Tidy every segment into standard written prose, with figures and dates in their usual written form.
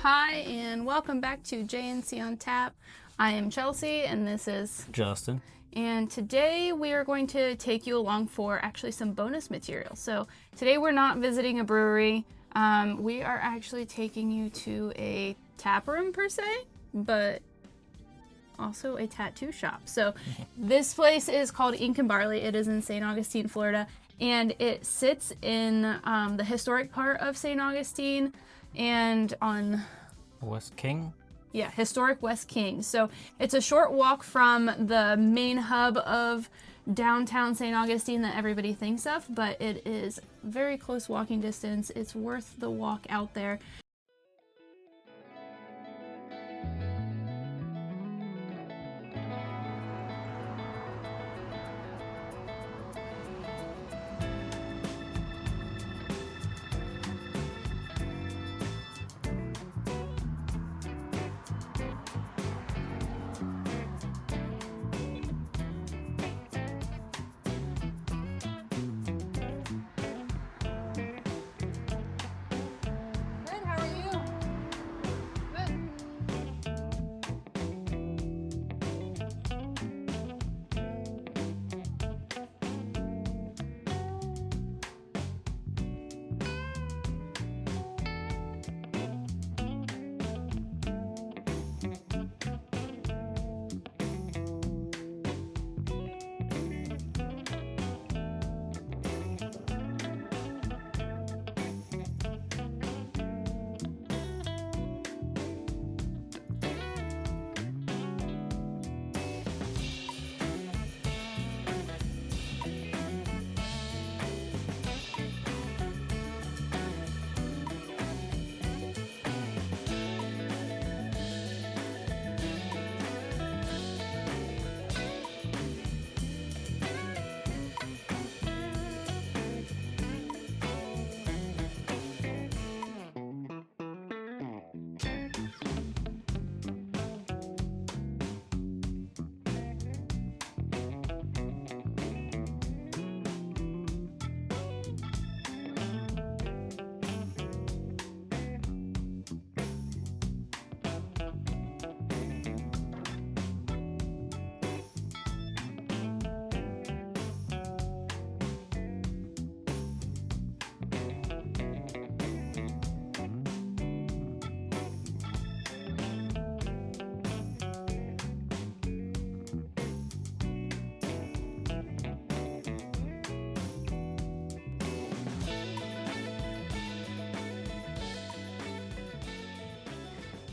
Hi, and welcome back to JNC on Tap. I am Chelsea, and this is Justin. And today we are going to take you along for actually some bonus material. So today we're not visiting a brewery. We are actually taking you to a tap room per se, but also a tattoo shop. So this place is called Ink and Barley. It is in St. Augustine, Florida, and it sits in the historic part of St. Augustine and on West King? Yeah, historic West King. So it's a short walk from the main hub of downtown St. Augustine that everybody thinks of, but it is very close walking distance. It's worth the walk out there.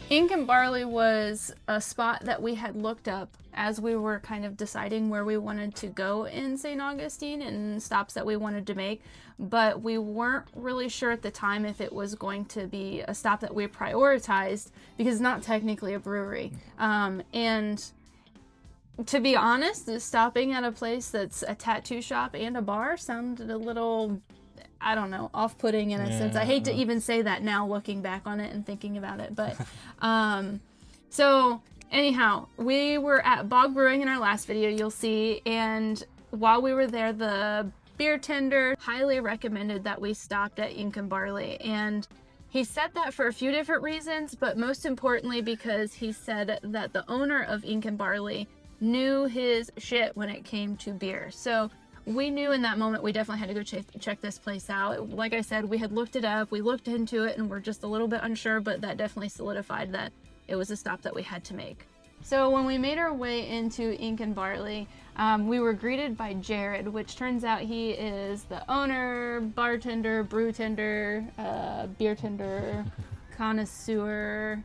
Ink and Barley was a spot that we had looked up as we were kind of deciding where we wanted to go in St. Augustine and stops that we wanted to make, but we weren't really sure at the time if it was going to be a stop that we prioritized because it's not technically a brewery. And to be honest, stopping at a place that's a tattoo shop and a bar sounded a little, I don't know, off-putting in a sense. I hate to even say that now looking back on it and thinking about it, but so anyhow, we were at Bog Brewing in our last video, you'll see, and while we were there, the beer tender highly recommended that we stopped at Ink and Barley, and he said that for a few different reasons, but most importantly because he said that the owner of Ink and Barley knew his shit when it came to beer. So we knew in that moment we definitely had to go check this place out. Like I said, we had looked it up, we looked into it, and we're just a little bit unsure, but that definitely solidified that it was a stop that we had to make. So when we made our way into Ink and Barley, we were greeted by Jared, which turns out he is the owner, bartender, brew tender, beer tender, connoisseur,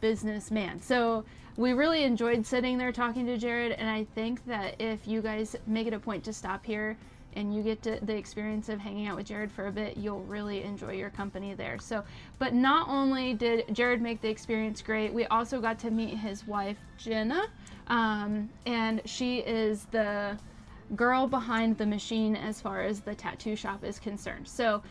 businessman. So we really enjoyed sitting there talking to Jared, and I think that if you guys make it a point to stop here and you get the experience of hanging out with Jared for a bit, you'll really enjoy your company there. So, but not only did Jared make the experience great, we also got to meet his wife, Jenna, and she is the girl behind the machine as far as the tattoo shop is concerned. So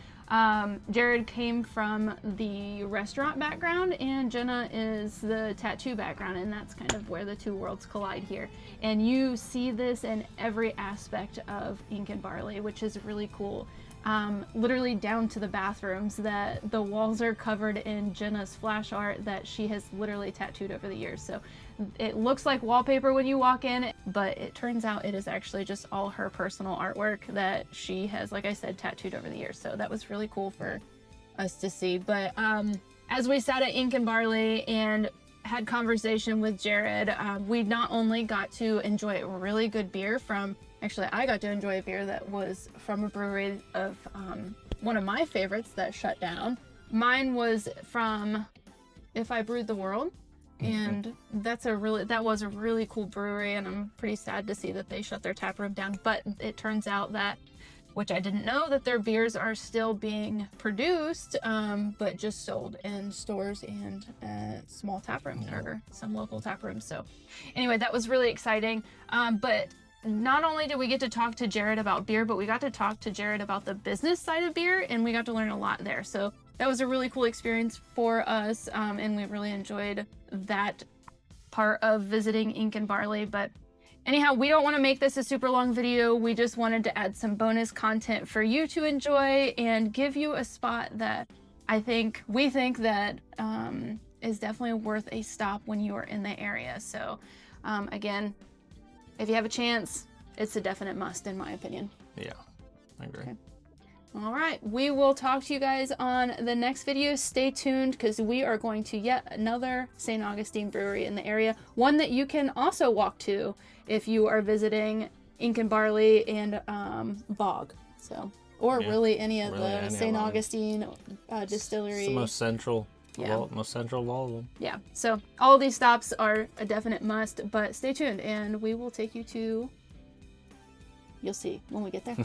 Jared came from the restaurant background and Jenna is the tattoo background, and that's kind of where the two worlds collide here. And you see this in every aspect of Ink and Barley, which is really cool. literally down to the bathrooms, that the walls are covered in Jenna's flash art that she has literally tattooed over the years. So it looks like wallpaper when you walk in, but it turns out it is actually just all her personal artwork that she has, like I said, tattooed over the years. So that was really cool for us to see. But as we sat at Ink and Barley and had conversation with Jared, we not only got to enjoy really good beer from, actually I got to enjoy a beer that was from a brewery of one of my favorites that shut down. Mine was from If I Brewed the World, and that was a really cool brewery, and I'm pretty sad to see that they shut their tap room down. But it turns out that, which I didn't know, that their beers are still being produced, but just sold in stores and small tap rooms, or some local tap rooms. So anyway, that was really exciting. But not only did we get to talk to Jared about beer, but we got to talk to Jared about the business side of beer, and we got to learn a lot there. So that was a really cool experience for us, and we really enjoyed that part of visiting Ink and Barley. But anyhow, we don't want to make this a super long video. We just wanted to add some bonus content for you to enjoy and give you a spot that we think that is definitely worth a stop when you are in the area. So again, if you have a chance, it's a definite must in my opinion. Yeah, I agree. Okay. All right, we will talk to you guys on the next video. Stay tuned, because we are going to yet another St. Augustine brewery in the area, one that you can also walk to if you are visiting Ink and Barley and Bog. So, or really any of the St. Augustine distillery. It's the most central. Yeah. Most central of all of them. Yeah, so all of these stops are a definite must, but stay tuned and we will take you to, you'll see when we get there.